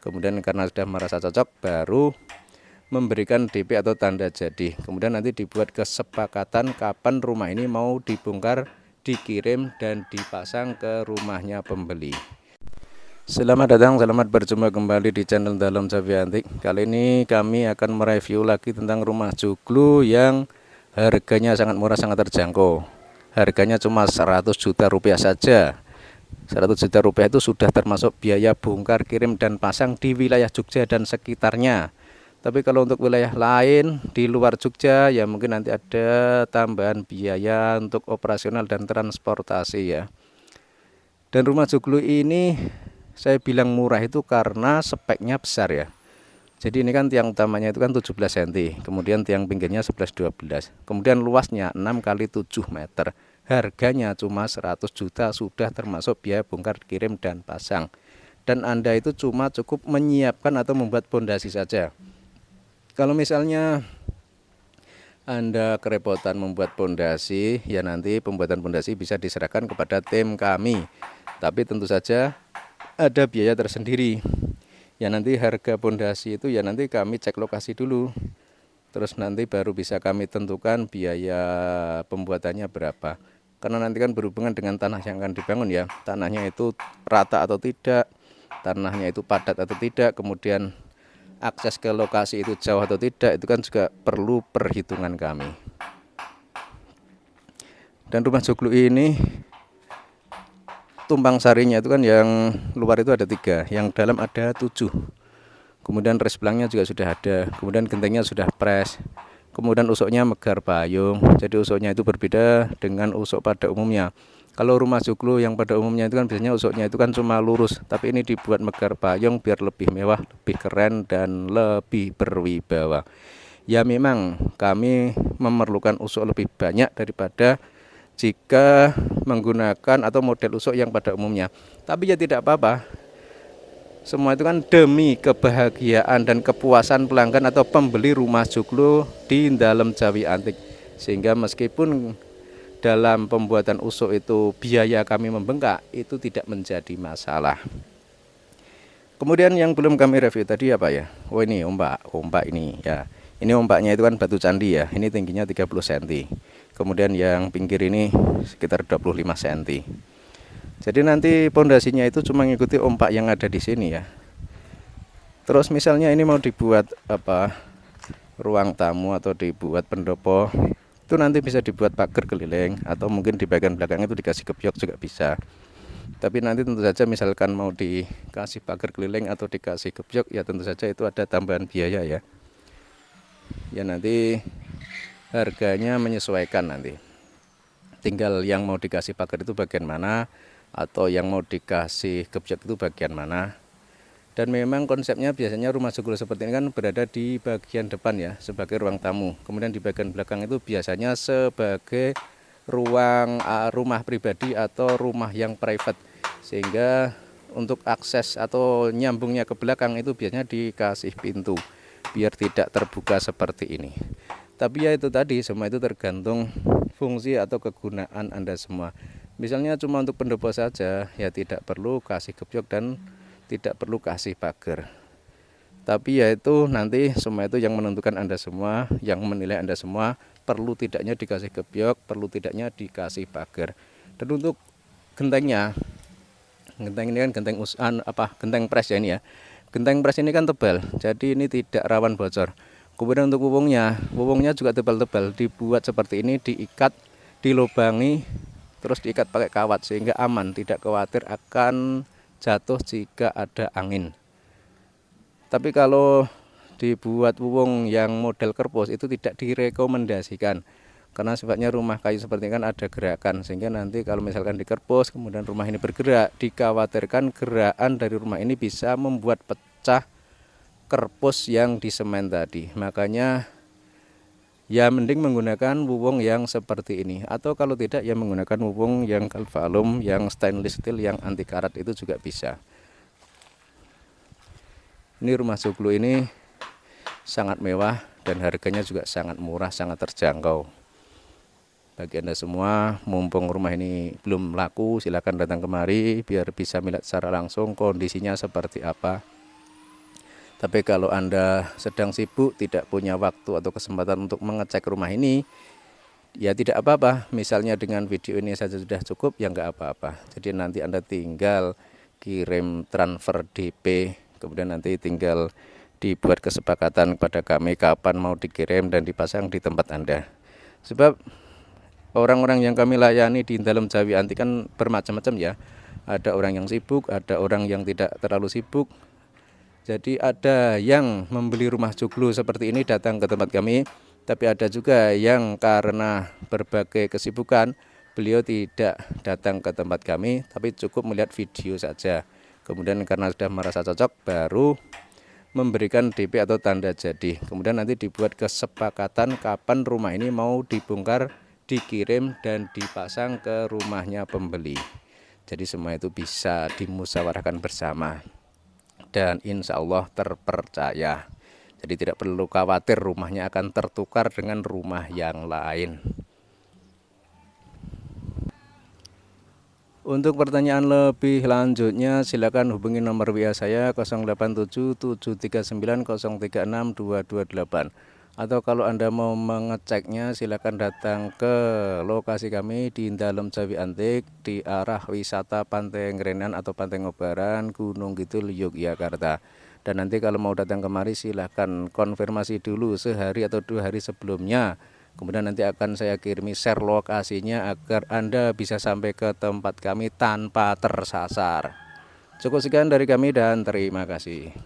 Kemudian karena sudah merasa cocok baru memberikan DP atau tanda jadi. Kemudian nanti dibuat kesepakatan kapan rumah ini mau dibongkar, dikirim dan dipasang ke rumahnya pembeli. Selamat datang, selamat berjumpa kembali di channel Dalam Cafe Antik. Kali ini kami akan mereview lagi tentang rumah joglo yang harganya sangat murah, sangat terjangkau. Harganya cuma 100 juta rupiah saja. 100 juta rupiah itu sudah termasuk biaya bongkar, kirim dan pasang di wilayah Jogja dan sekitarnya. Tapi kalau untuk wilayah lain di luar Jogja ya mungkin nanti ada tambahan biaya untuk operasional dan transportasi ya. Dan rumah joglo ini saya bilang murah itu karena speknya besar ya. Jadi ini kan tiang utamanya itu kan 17 cm, kemudian tiang pinggirnya 11-12, kemudian luasnya 6 kali 7 meter. Harganya cuma 100 juta sudah termasuk biaya bongkar, kirim dan pasang. Dan Anda itu cuma cukup menyiapkan atau membuat pondasi saja. Kalau misalnya Anda kerepotan membuat pondasi, ya nanti pembuatan pondasi bisa diserahkan kepada tim kami. Tapi tentu saja ada biaya tersendiri. Ya nanti harga pondasi itu ya nanti kami cek lokasi dulu. Terus nanti baru bisa kami tentukan biaya pembuatannya berapa. Karena nanti kan berhubungan dengan tanah yang akan dibangun ya. Tanahnya itu rata atau tidak, tanahnya itu padat atau tidak, kemudian akses ke lokasi itu jauh atau tidak, itu kan juga perlu perhitungan kami. Dan rumah joglo ini tumpang sarinya itu kan yang luar itu ada 3, yang dalam ada 7. Kemudian res belangnya juga sudah ada, kemudian gentengnya sudah pres, kemudian usuknya megar payung. Jadi usuknya itu berbeda dengan usuk pada umumnya. Kalau rumah joglo yang pada umumnya itu kan biasanya usuknya itu kan cuma lurus, tapi ini dibuat megar payung biar lebih mewah, lebih keren dan lebih berwibawa. Ya memang kami memerlukan usuk lebih banyak daripada jika menggunakan atau model usuk yang pada umumnya. Tapi ya tidak apa-apa. Semua itu kan demi kebahagiaan dan kepuasan pelanggan atau pembeli rumah joglo di Dalam Jawi Antik. Sehingga meskipun dalam pembuatan usuk itu biaya kami membengkak, itu tidak menjadi masalah. Kemudian yang belum kami review tadi apa ya? Oh ini ombak ini ya. Ini ombaknya itu kan batu candi ya. Ini tingginya 30 cm. Kemudian yang pinggir ini sekitar 25 cm. Jadi nanti pondasinya itu cuma mengikuti ombak yang ada di sini ya. Terus misalnya ini mau dibuat apa? Ruang tamu atau dibuat pendopo, itu nanti bisa dibuat pagar keliling atau mungkin di bagian belakang itu dikasih gebyok juga bisa. Tapi nanti tentu saja misalkan mau dikasih pagar keliling atau dikasih gebyok ya tentu saja itu ada tambahan biaya ya. Ya nanti harganya menyesuaikan nanti. Tinggal yang mau dikasih pagar itu bagian mana atau yang mau dikasih gebyok itu bagian mana. Dan memang konsepnya biasanya rumah joglo seperti ini kan berada di bagian depan ya, sebagai ruang tamu. Kemudian di bagian belakang itu biasanya sebagai ruang rumah pribadi atau rumah yang private. Sehingga untuk akses atau nyambungnya ke belakang itu biasanya dikasih pintu biar tidak terbuka seperti ini. Tapi ya itu tadi, semua itu tergantung fungsi atau kegunaan Anda semua. Misalnya cuma untuk pendopo saja ya tidak perlu kasih gebyok dan tidak perlu kasih pagar. Tapi ya itu nanti semua itu yang menentukan Anda semua, yang menilai Anda semua, perlu tidaknya dikasih gebyok, perlu tidaknya dikasih pagar. Dan untuk gentengnya, genteng ini kan genteng pres ya ini ya. Genteng pres ini kan tebal, jadi ini tidak rawan bocor. Kemudian untuk wuwungnya juga tebal-tebal, dibuat seperti ini, diikat, dilubangi, terus diikat pakai kawat sehingga aman, tidak khawatir akan jatuh jika ada angin. Tapi kalau dibuat wuwung yang model kerpos itu tidak direkomendasikan karena sifatnya rumah kayu seperti ini kan ada gerakan, sehingga nanti kalau misalkan dikerpos kemudian rumah ini bergerak, dikhawatirkan gerakan dari rumah ini bisa membuat pecah kerpos yang disemen tadi. Makanya ya mending menggunakan wuwung yang seperti ini, atau kalau tidak ya menggunakan wuwung yang galvalum, yang stainless steel, yang anti karat itu juga bisa. Ini rumah joglo ini sangat mewah dan harganya juga sangat murah, sangat terjangkau. Bagi Anda semua, mumpung rumah ini belum laku, silakan datang kemari biar bisa melihat secara langsung kondisinya seperti apa. Tapi kalau Anda sedang sibuk, tidak punya waktu atau kesempatan untuk mengecek rumah ini, ya tidak apa-apa. Misalnya dengan video ini saja sudah cukup, ya nggak apa-apa. Jadi nanti Anda tinggal kirim transfer DP, kemudian nanti tinggal dibuat kesepakatan kepada kami kapan mau dikirim dan dipasang di tempat Anda. Sebab orang-orang yang kami layani di dalam Jawi Antik kan bermacam-macam ya. Ada orang yang sibuk, ada orang yang tidak terlalu sibuk. Jadi ada yang membeli rumah joglo seperti ini datang ke tempat kami, tapi ada juga yang karena berbagai kesibukan beliau tidak datang ke tempat kami, tapi cukup melihat video saja. Kemudian karena sudah merasa cocok baru memberikan DP atau tanda jadi. Kemudian nanti dibuat kesepakatan kapan rumah ini mau dibongkar, dikirim dan dipasang ke rumahnya pembeli. Jadi semua itu bisa dimusyawarahkan bersama. Dan insya Allah terpercaya. Jadi tidak perlu khawatir rumahnya akan tertukar dengan rumah yang lain. Untuk pertanyaan lebih lanjutnya silakan hubungi nomor WA saya 087739036228. Atau kalau Anda mau mengeceknya silakan datang ke lokasi kami di dalam Jawi Antik di arah wisata Pantai Ngrenan atau Pantai Ngobaran, Gunung Kidul, Yogyakarta. Dan nanti kalau mau datang kemari silahkan konfirmasi dulu sehari atau 2 hari sebelumnya. Kemudian nanti akan saya kirimi share lokasinya agar Anda bisa sampai ke tempat kami tanpa tersasar. Cukup sekian dari kami dan terima kasih.